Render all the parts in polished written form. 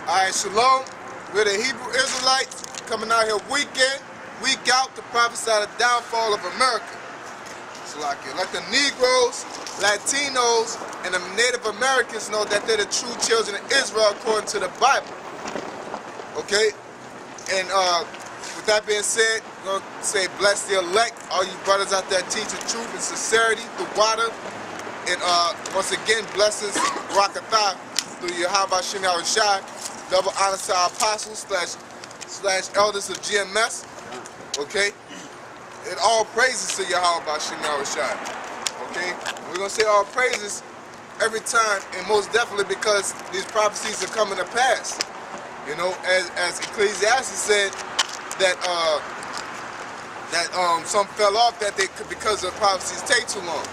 Alright, shalom. We're the Hebrew Israelites coming out here week in, week out to prophesy the downfall of America. So let the Negroes, Latinos, and the Native Americans know that they're the true children of Israel according to the Bible. Okay? And with that being said, we're going to say bless the elect, all you brothers out there teaching truth and sincerity through water. And once again, blessings, Barakatah, through Yahweh Shem Yahushai, double honor to our apostles slash elders of GMS. Okay? And all praises to Yahweh Shem Yahushai. Okay? We're going to say all praises every time, and most definitely because these prophecies are coming to pass. You know, as Ecclesiastes said, that some fell off that they could because the prophecies take too long.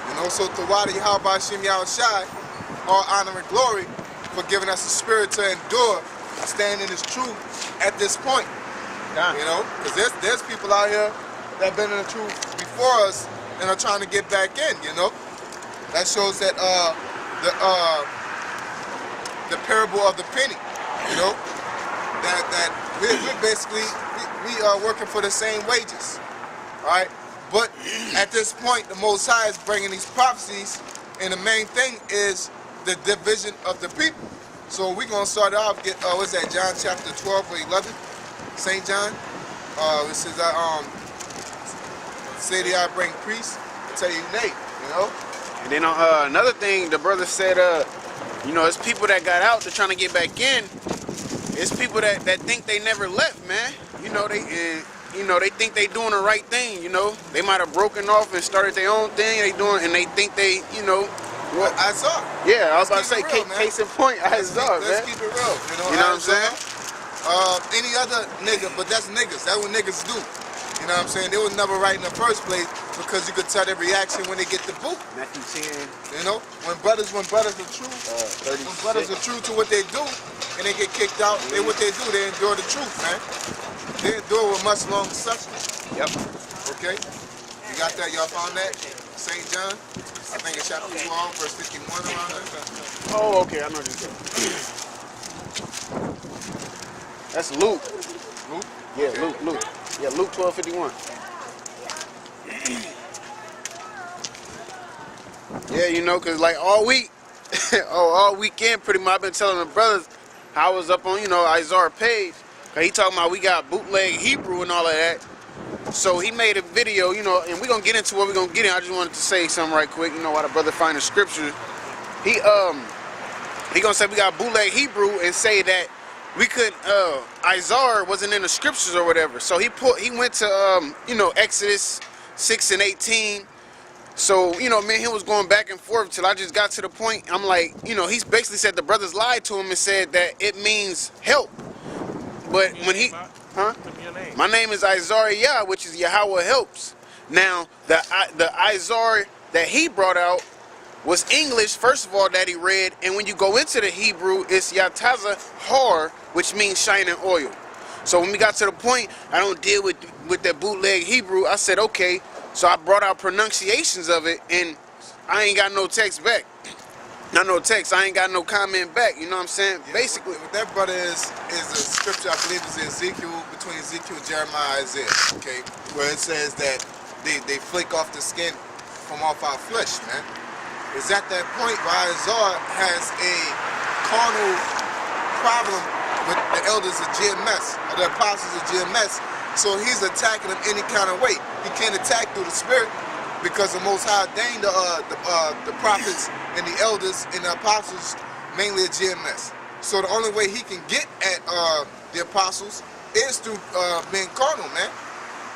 You know, so to Wadi Yahweh Shem Yahushai, all honor and glory for giving us the spirit to endure and stand in His truth at this point. You know, because there's people out here that have been in the truth before us and are trying to get back in. You know, that shows that the parable of the penny. You know, that we're basically we are working for the same wages. All right. But at this point, the Most High is bringing these prophecies, and the main thing is the division of the people. So we're going to start off, what's that, John chapter 12 or 11? St. John? It says, say that I bring priests, I tell you nay, you know? And then another thing, the brother said, you know, it's people that got out, they're trying to get back in. It's people that think they never left, man. You know, they think they doing the right thing, you know. They might have broken off and started their own thing, and they think they, you know. Well, I saw. Yeah, I was about to say, case in point, I saw, man. Let's keep it real, you know what I'm saying? Any other nigga, but that's niggas. That's what niggas do. You know what I'm saying? They was never right in the first place because you could tell their reaction when they get the boot. Matthew 10. You know, when brothers are true, when brothers are true to what they do, and they get kicked out, what they do, they endure the truth, man. They endure with much long suffering. Yep. Okay. You got that? Y'all found that? St. John? I think it's chapter 12, verse 51 around there. Oh, okay. I know what you're saying. That's Luke. Luke? Yeah, okay. Luke. Yeah, Luke 12:51. Yeah, you know, cause like all week, all weekend, pretty much, I've been telling the brothers how I was up on, you know, Isaiah page. Cause he talking about we got bootleg Hebrew and all of that. So he made a video, you know, and we're gonna get into what we're gonna get in. I just wanted to say something right quick, you know, while the brother find the scripture. He gonna say we got bootleg Hebrew and say that we could Isaiah wasn't in the scriptures or whatever. So he went to you know, Exodus 6 and 18. So, you know, me and him was going back and forth till I just got to the point. I'm like, you know, he's basically said the brothers lied to him and said that it means help. But when he, my name is Isaiah, which is Yahweh helps. Now, the Isaiah that he brought out was English, first of all, that he read. And when you go into the Hebrew, it's Yataza Har, which means shining oil. So when we got to the point, I don't deal with that bootleg Hebrew. I said, okay. So I brought out pronunciations of it, and I ain't got no text back. Not no text. I ain't got no comment back. You know what I'm saying? Yeah, basically, what that brother is a scripture, I believe, is Ezekiel, between Ezekiel, Jeremiah, Isaiah. Okay, where it says that they flake off the skin from off our flesh, man. It's at that point where Isaiah has a carnal problem with the elders of GMS, or the apostles of GMS. So he's attacking them any kind of way. He can't attack through the spirit because the Most High ordained the prophets and the elders and the apostles mainly at GMS. So the only way he can get at the apostles is through being carnal, man,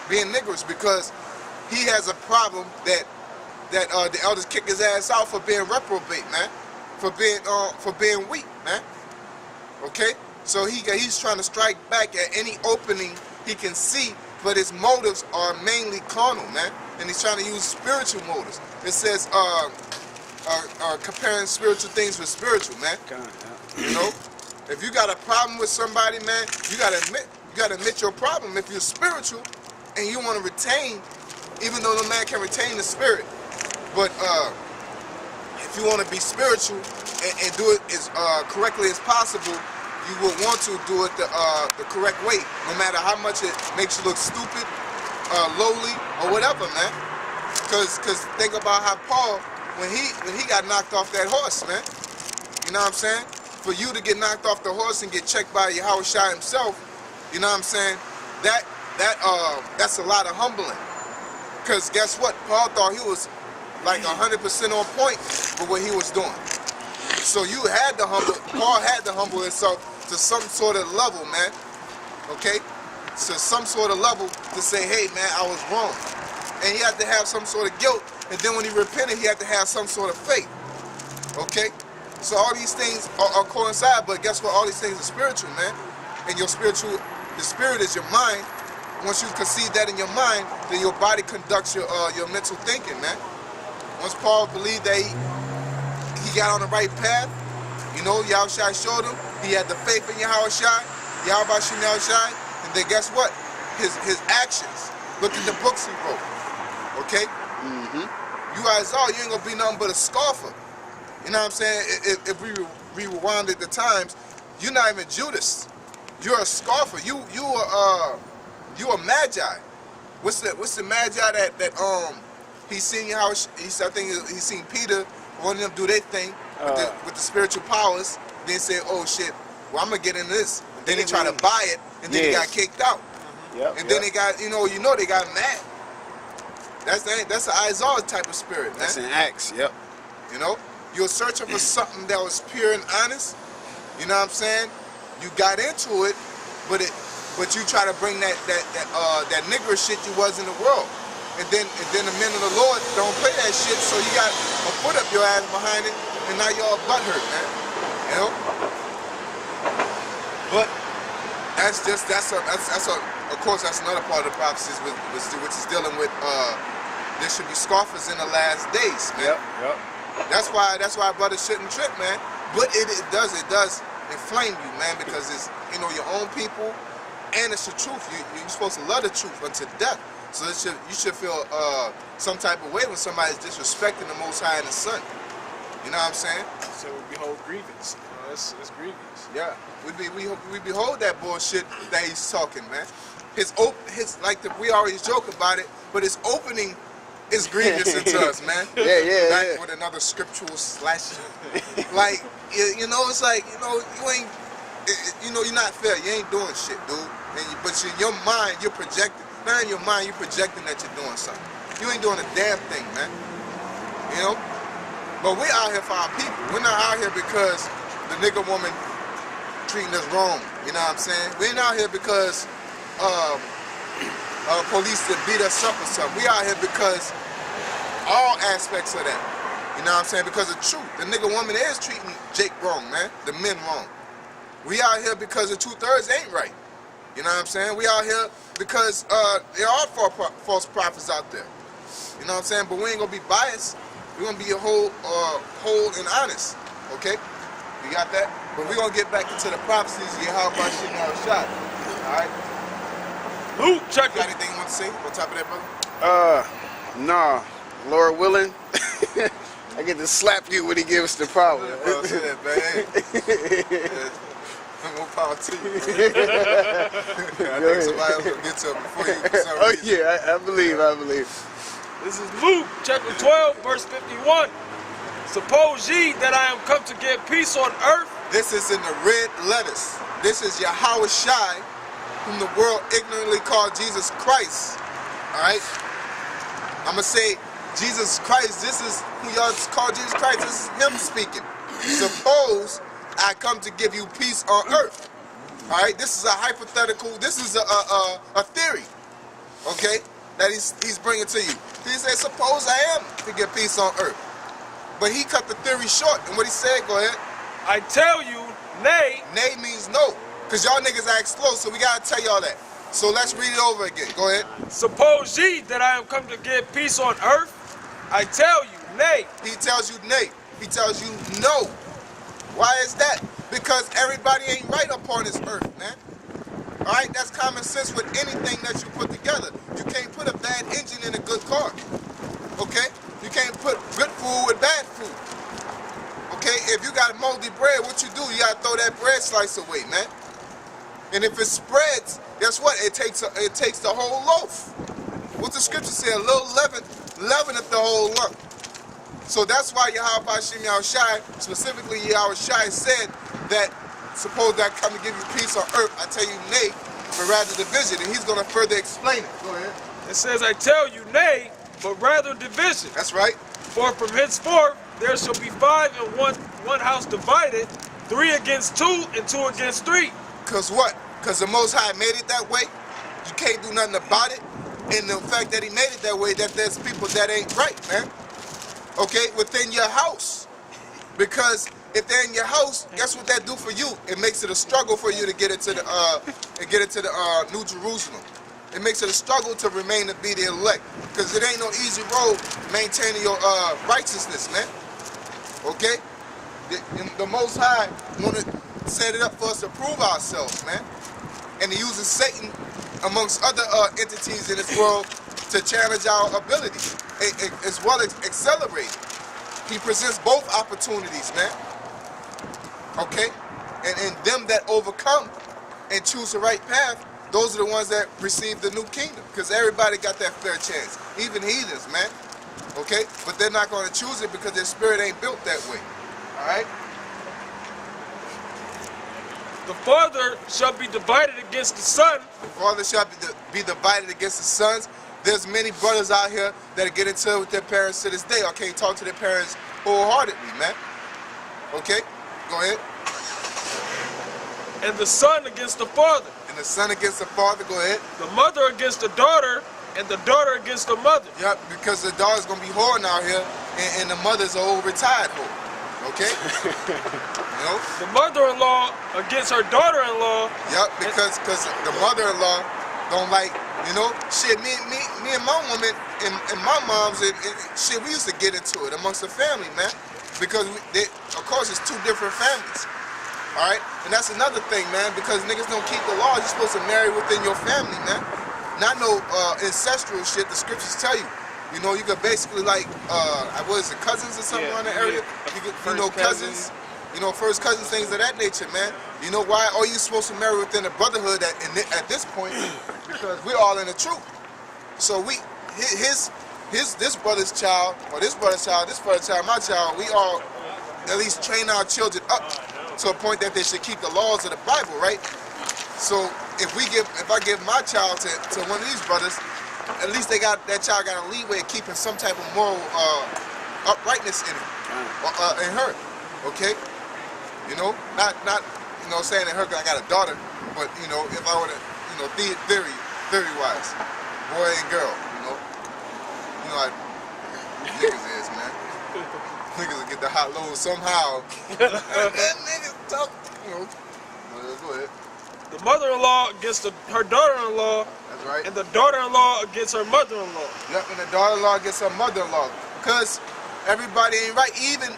being niggers, because he has a problem that the elders kick his ass out for being reprobate, man, for being weak, man. Okay, so he's trying to strike back at any opening he can see, but his motives are mainly carnal, man, and he's trying to use spiritual motives. It says comparing spiritual things with spiritual, man. You know, if you got a problem with somebody, man, you gotta admit your problem. If you're spiritual and you want to retain, even though no man can retain the spirit, but if you want to be spiritual and do it as correctly as possible, you would want to do it the correct way, no matter how much it makes you look stupid, lowly, or whatever, man. Cause think about how Paul, when he got knocked off that horse, man. You know what I'm saying? For you to get knocked off the horse and get checked by Yahushua himself, you know what I'm saying? That's a lot of humbling. Cause guess what? Paul thought he was like 100% on point with what he was doing. So Paul had to humble himself to some sort of level, man. Okay? To some sort of level to say, hey, man, I was wrong. And he had to have some sort of guilt. And then when he repented, he had to have some sort of faith. Okay? So all these things are coincide, but guess what? All these things are spiritual, man. And the spirit is your mind. Once you conceive that in your mind, then your body conducts your mental thinking, man. Once Paul believed that he got on the right path, you know, Yahushua showed him, he had the faith in Yahushua, and then guess what? His actions. Look at the books he wrote. Okay? You Isaiah, you ain't gonna be nothing but a scoffer. You know what I'm saying? If we rewinded the times, you're not even Judas. You're a scoffer. You a magi. What's the magi that he seen I think he seen Peter, one of them do their thing with the spiritual powers. Then said, oh shit, well I'm gonna get in this. And then he tried to buy it, and then he got kicked out. And then they got they got mad. That's an Isaiah type of spirit, man. That's an axe. Yep. You know, you're searching for something that was pure and honest. You know what I'm saying? You got into it, but you try to bring that nigger shit you was in the world. And then the men of the Lord don't play that shit, so you got a foot up your ass behind it, and now you're all butthurt, man. You know? But of course that's another part of the prophecies which is dealing with there should be scoffers in the last days, man. Yep. That's why brothers shouldn't trip, man. But it does inflame you, man, because it's your own people, and it's the truth. You're supposed to love the truth unto death. So you should feel some type of way when somebody's disrespecting the Most High and the Son. You know what I'm saying? So we behold grievance. It's grievous. Yeah, we behold that bullshit that he's talking, man. We always joke about it, but his opening is grievous into us, man. Yeah. With another scriptural slash. Like, it's like, you ain't, you're not fair. You ain't doing shit, dude. But in your mind, you're projecting. Now in your mind, you're projecting that you're doing something. You ain't doing a damn thing, man. You know? But we're out here for our people. We're not out here because the nigga woman treating us wrong. You know what I'm saying? We ain't out here because police that beat us up or something. We out here because all aspects of that. You know what I'm saying? Because of truth. The nigga woman is treating Jake wrong, man. The men wrong. We out here because the 2/3 ain't right. You know what I'm saying? We out here because there are false prophets out there. You know what I'm saying? But we ain't gonna be biased. We're gonna be whole and honest. Okay? You got that? But we're gonna get back into the prophecies. How about shit now shot? Alright? Luke, check You got it. anything you want to say on top of that, brother? Nah. Lord willing, I get to slap you when he gives the power. Bro, say that, man. More power to you. I think somebody else will get to it before you for some reason. Yeah, I believe. This is Luke, chapter 12, verse 51. Suppose ye that I am come to give peace on earth. This is in the red letters. This is Yahushua, whom the world ignorantly called Jesus Christ. Alright? I'm going to say Jesus Christ. This is who y'all call Jesus Christ. This is him speaking. Suppose I come to give you peace on earth. Alright? This is a hypothetical. This is a theory. Okay? That he's bringing to you. He said, suppose I am to give peace on earth. But he cut the theory short. And what he said, go ahead. I tell you, nay. Nay means no. Because y'all niggas act slow, so we got to tell y'all that. So let's read it over again. Go ahead. Suppose ye that I am come to give peace on earth. I tell you, nay. He tells you nay. He tells you no. Why is that? Because everybody ain't right up on this earth, man. Alright? That's common sense with anything that you put together. You can't put a bad engine in a good car. Okay? You can't put good food with bad food. Okay, if you got moldy bread, what you do? You gotta throw that bread slice away, man. And if it spreads, guess what? It takes the whole loaf. What the scripture say? A little leaven leaveneth the whole lump. So that's why Yahweh Hashem Yahushai, specifically Yahushai, said that suppose that I come to give you peace on earth, I tell you nay, but rather division. And he's going to further explain it. Go ahead. It says, I tell you nay, but rather division. That's right. For from henceforth there shall be 5 in one house divided, 3 against 2 and 2 against 3. Because what? Because the Most High made it that way. You can't do nothing about it. And the fact that he made it that way, that there's people that ain't right, man. Okay, within your house. Because if they're in your house, guess what that do for you? It makes it a struggle for you to get into the New Jerusalem. It makes it a struggle to remain to be the elect. Because it ain't no easy road maintaining your righteousness, man. Okay? The Most High wanted to set it up for us to prove ourselves, man. And he uses Satan amongst other entities in this world to challenge our ability, as well as accelerate. He presents both opportunities, man. Okay? And them that overcome and choose the right path, those are the ones that receive the new kingdom. Because everybody got that fair chance. Even heathens, man. Okay? But they're not going to choose it because their spirit ain't built that way. Alright? The father shall be divided against the son. The father shall be divided against the sons. There's many brothers out here that get into it with their parents to this day or can't talk to their parents wholeheartedly, man. Okay? Go ahead. And the son against the father. And the son against the father, go ahead. The mother against the daughter, and the daughter against the mother. Yep, because the daughter's going to be whoring out here, and the mother's an old retired whore. Okay? You know? The mother-in-law against her daughter-in-law. Yep, because the mother-in-law don't like, you know, shit, me and my woman and my moms, and shit, we used to get into it amongst the family, man. Because, of course, it's 2 different families. All right? And that's another thing, man, because niggas don't keep the law. You're supposed to marry within your family, man. Not no ancestral shit. The scriptures tell you. You know, you could basically like, what is it, cousins or something around the area? You know, cousins. You know, first cousins, things of that nature, man. You know why? Are you supposed to marry within the brotherhood at this point? Because we're all in the truth. So this brother's child, or this brother's child, this brother's child, my child, we all at least train our children up to a point that they should keep the laws of the Bible, right? So if I give my child to one of these brothers, at least that child got a leeway of keeping some type of moral uprightness in him, in her. Okay? You know, not you know saying in her 'cause I got a daughter, but you know if I were to, you know, theory wise, boy and girl, you know how niggas is, man. Niggas will get the hot load somehow. That niggas tough, you know. Go ahead. The mother-in-law against her daughter-in-law. That's right. And the daughter-in-law against her mother-in-law. Yep, and the daughter-in-law against her mother-in-law. Because everybody ain't right. Even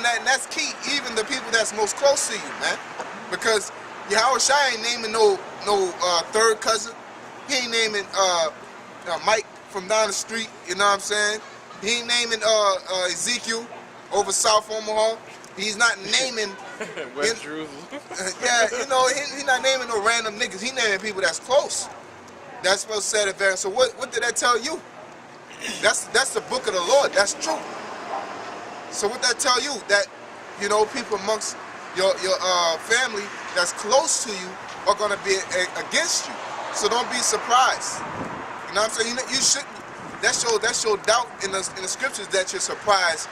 that, and that's key. Even the people that's most close to you, man. Because Yahushua ain't naming no third cousin. He ain't naming Mike from down the street. You know what I'm saying? He ain't naming Ezekiel over South Omaha. He's not naming West Jerusalem. Yeah, you know, he's not naming no random niggas. He naming people that's close. That's supposed to say it there. So what did that tell you? That's the book of the Lord. That's true. So what that tell you? That, you know, people amongst your family that's close to you are gonna be against you. So don't be surprised. You know what I'm saying? You shouldn't. That's your doubt in the scriptures that you're surprised